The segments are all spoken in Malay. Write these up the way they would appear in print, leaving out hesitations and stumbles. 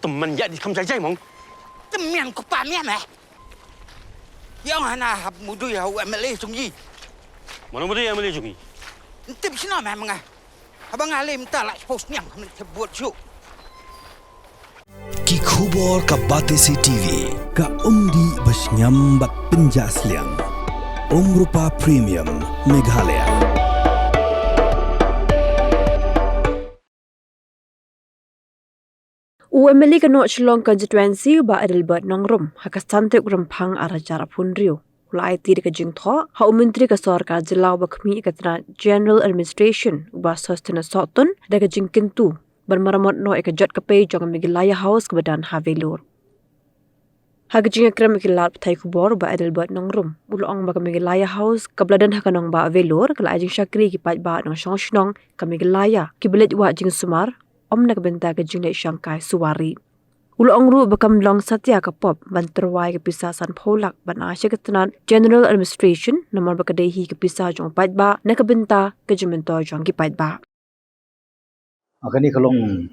teman ya di kamsai jai mong. Temen ko pa miya meh. Yang hana hab mudu ya u MLA sungji. Mana muda yang boleh jungi? Tip sino meh mga. Abang alim ta la post nyang men buat show. Ki khubor ka Batesi TV ka umdi bas nyambak penjaslian. Rupa Premium Meghalaya. UMLA kano Shillong constituency ba Adelbert Nongrum hakas tantik rempang aracara punriu. Ulai tiri ka jingtho ha menteri ka sarkar jilau ba khmi katna General Administration ba sostena sotun da ka jingkintu bermaramot no ekajot ka pe jong Meghalaya House ka badan Havelur. Hagajing akram kilat thai kubor ba Adelbert Nongrum ulong ba ka Meghalaya House ka bladan hakanong ba Velur kala ajing Shakri ki pat ba nong shongshnong ka Meghalaya ki belit wa jing sumar om nak benta ka jing Shangkai Suwari. Ulong ru bakam long satya ka pop banterwai ka pisasan pholak ban asya ka tanan General Administration namar ba kadehi ka pisa jong pat ba nakabenta ka jimento jong ki pat ba. Akani kalong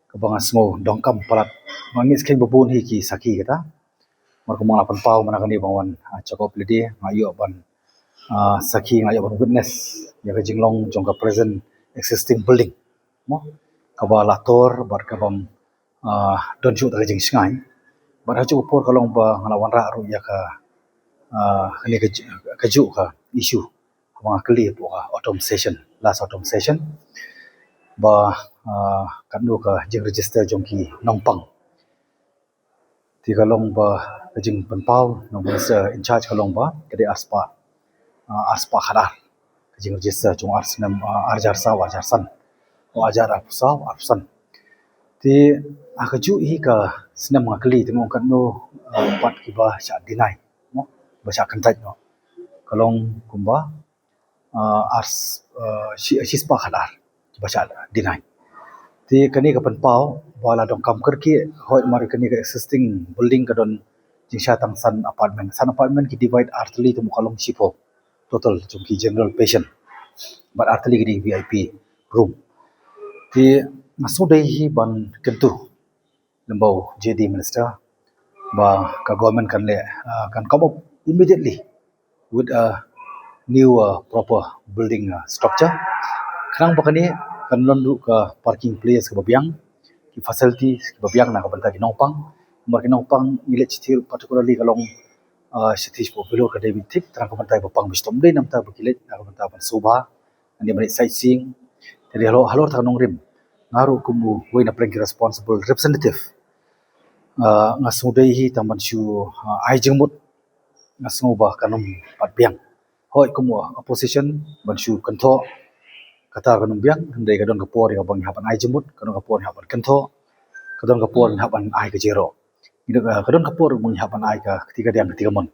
kabang asmo dongkam palat mangis keng bubun hi ki saki kita markumang apan pau manakani bangwan cakop lidi ngayo ban saki ngayo ban witness ya ka jinglong jong ka present existing building mo kaba lator bar kabam don chu ta jing singai bar haju upor kalong ba ngalawan ra ru ya ka ni ka ju ka issue kabang kli po autumn session last autumn session ba kanu ka jing register jong ki nongpang ti kalong ba jing penpau nong minister in charge kalong ba kede aspa khadar jing register jong arsenam arjar san o ajar apsan ti akaju hi ka sinam ngakli tengok kanu pat ki ba sha dinai no ba sha kantai no kalong kumba shispa khadar baca dinai ti kani ka penpau wala dong kam kerki hoi mari kani ka existing building ka don jingsha tang san apartment ki divide artli tu mukalong sipo total jumki general patient but artli ki VIP room ti masu dai hi ban kentu lembau JD minister ba ka government kan le kan come up immediately with a new proper building structure kerang bakani kan londu ka parking place ka babiang ki facilities ki babiang na ka banta ki nongpang mar ki nongpang ile chitil particularly kalong sitish po below ka David Tik terang ka banta bapang bistom dei namta bakilet na ka banta ban soba ani mari sightseeing jadi halor ta nongrim ngaru kumu we na prank responsible representative ngasudai hi taman shu ai jengmut ngasngoba kanum patbiang hoi kumu opposition ban shu kantho kata kanum biang ndai kadon kapor ya bang hapan ai jemut kadon kapor hapan kentho kadon kapor hapan ai ke jero ida kadon kapor mung hapan ai ka ketiga mon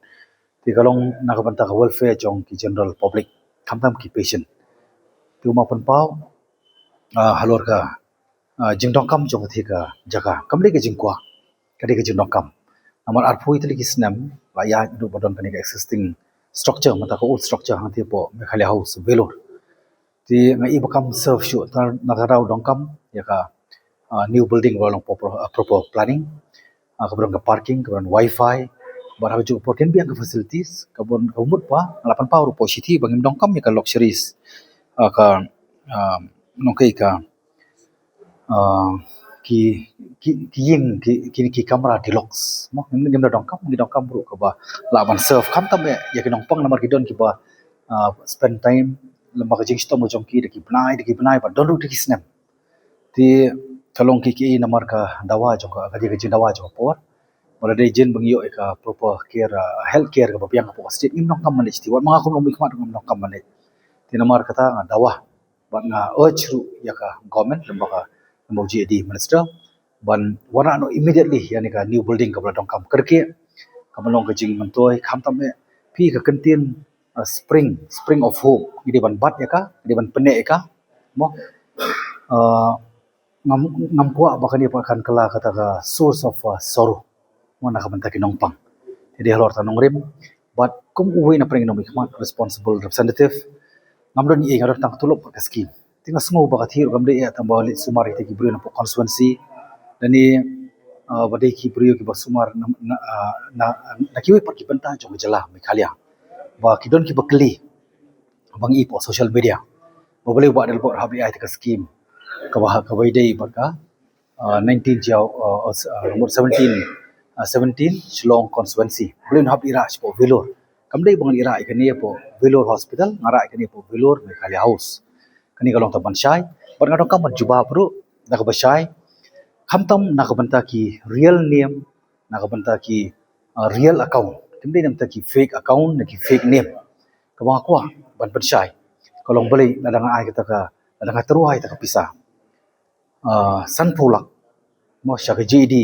ti kalong nakabanta ka welfare jong ki general public kamtam ki patient tu ma pan pau halor ka jingdong kam jong thi ka jaga kamle ke jingkwa kadi ke jingdong kam amar arpui tli ki snam la ya du badon kani ka existing structure mata ko old structure hang thi po Meghalaya House Velur ti ngai bakam serve shu tar nagarau dongkam ya ka new building rolong proper planning kemudian ke parking kemudian wifi barang ju por ken biang ke facilities kemudian kumut pa 8 pa rupo city bangim dongkam ya ka luxuries ka nongkai ka ki ying ki kamera deluxe mo ngim dongkam ru ka ba laban serve kam tam ya ki nongpang namar ki don ki ba spend time lembaga jing sto mo jongki de ki benai ba dolu de ki snap ti kalong ki namar ka dawa jong ka gaji dawa jong por wala de jin bang yo ka proper care health care ka babiang ka po state im nong kam manage ti wat mga kum nong mikmat ngom nong kam manage ti namar kata dawa ban na urge ru ya ka government lembaga JD minister ban wana no immediately yani ka new building ka dong kam kerke kamalong ka jing mentoi kam tam pi ka kantin spring of hope di ban bat ya ka di ban pene ka mo ngam kuah bakani pakan kala kata ka source of sorrow mana ka banta ki nongpang jadi halor ta nongrim but kum uwi na pring nomik mat responsible representative ngamdo ni ngador tang tulop ka scheme tinga smo ba kathir gamde ya tambali sumari te ki bru na constituency dani badai ki priyo ki basumar na kiwe pat ki banta jong jela Meghalaya ba kidon ki bakli bang ipo social media boleh buat dalam habli ai ka scheme ka dei baka 19 jauh nomor 17 Shillong constituency boleh hab ira po Velor kamdei bang ira ikani po Velor hospital ngara ikani po Velor Meghalaya house kani kalong taban syai bar ngadong kam juba bro nak basai khamtam nak banta ki real name nak banta ki real account kamdei nam ta ki fake account nak ki fake name ka bang akwa ban basai kalong boleh ladang ai kita ka ladang teruai ta pisah san pulak mo sya ke JD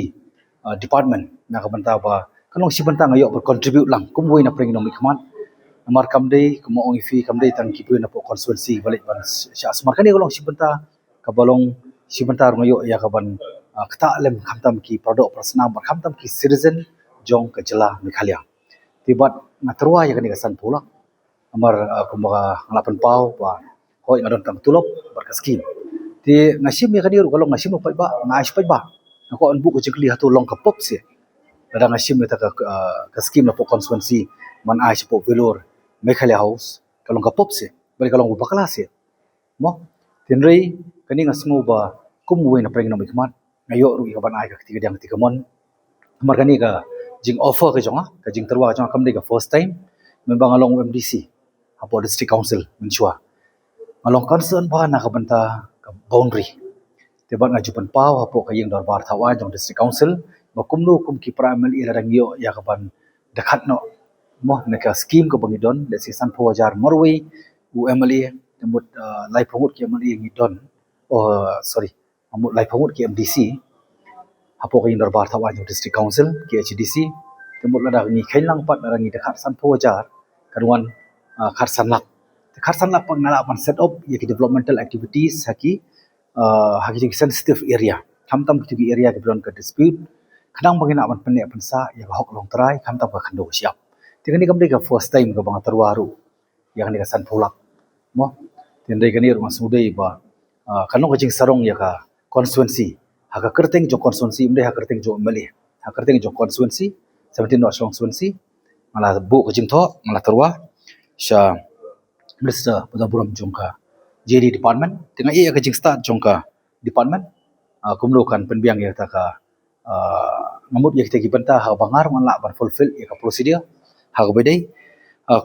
department nak banta ba kalong si banta ngayo berkontribute lang kumwei na pring nomik khmat amar kamdei kumo ong fi kamdei tang ki na po constituency balik ban sya smar kani kalong si banta ka balong si banta ngayo ya ka ban kata lem khamtam ki produk prasna bar khamtam ki citizen jong ka jela Meghalaya tibat ngatrua ya kani ka san pulak amar kumbaga ngalapan pau ba hoi ngadon tang tulok bar ka scheme ti ngasim ya kani kalong ngasim pa ba ngais pa ba ako anbu ko jengli hatu long ka pop se kadang ngasim ta ka scheme na po constituency man ai po Velor Meghalaya house kalong ka pop se bali kalong bakala se mo tinrei kani ngasmo ba kumwe na preng na mikmat ngayo ru ikaban ai ka tiga diang tiga mon amar kani ka jing offer ka jonga ka jing terwa jonga kamdei ka first time membang along MDC apo district council menchua along concern ba na ka banta ka boundary tibat ngajupan pau apo ka yeng darbar thawa jong district council bakumnu kum ki primary radang yo ya ka ban dekat no mo na ka scheme ko bangidon let's say san phawajar morway UMLA temut lai phongut ki MLA ngidon sorry amut lai phongut ki MDC apo ka yeng darbar thawa jong district council ki HDC temut ladang ni khailang pat ladang ni dekat san phawajar karuan Kharsanlak pang nala pan set up ya ki developmental activities haki haki sensitive area khamtam ki area ki belon ka dispute kadang bangina pan penne pan sa ya hok long trai khamtam ka khando siap tingani kamdei ka first time ka bang terwaru yang ni ka san pulak mo tindai kani rumah sudai ba kanong ka jing sarong ya ka constituency haka kerteng jo constituency umdai haka kerteng jo mali haka kerteng jo constituency 17 North constituency mala bu ka jing tho mala terwa sya Minister Pudaburam jongka JD department tengah ia ka jing start jongka department kumlokan penbiang ya ta ka ngamut ya kita gibanta ha bangar manla ban fulfill ya ka procedure ha ka bedai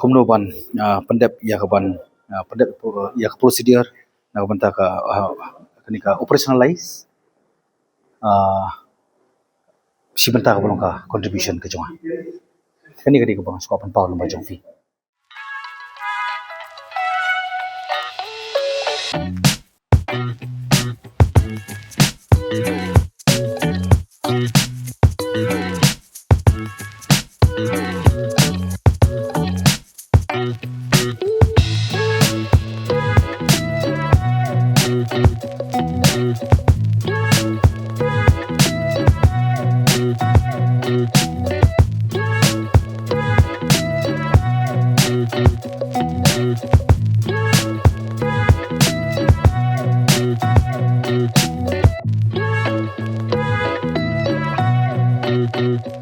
kumlo ban pendep ya ka ban pendep ya ka procedure na banta ka kani ka operationalize si banta ka bolong ka contribution ka jonga kani ka bang skopan paul ba jong fi Thank you.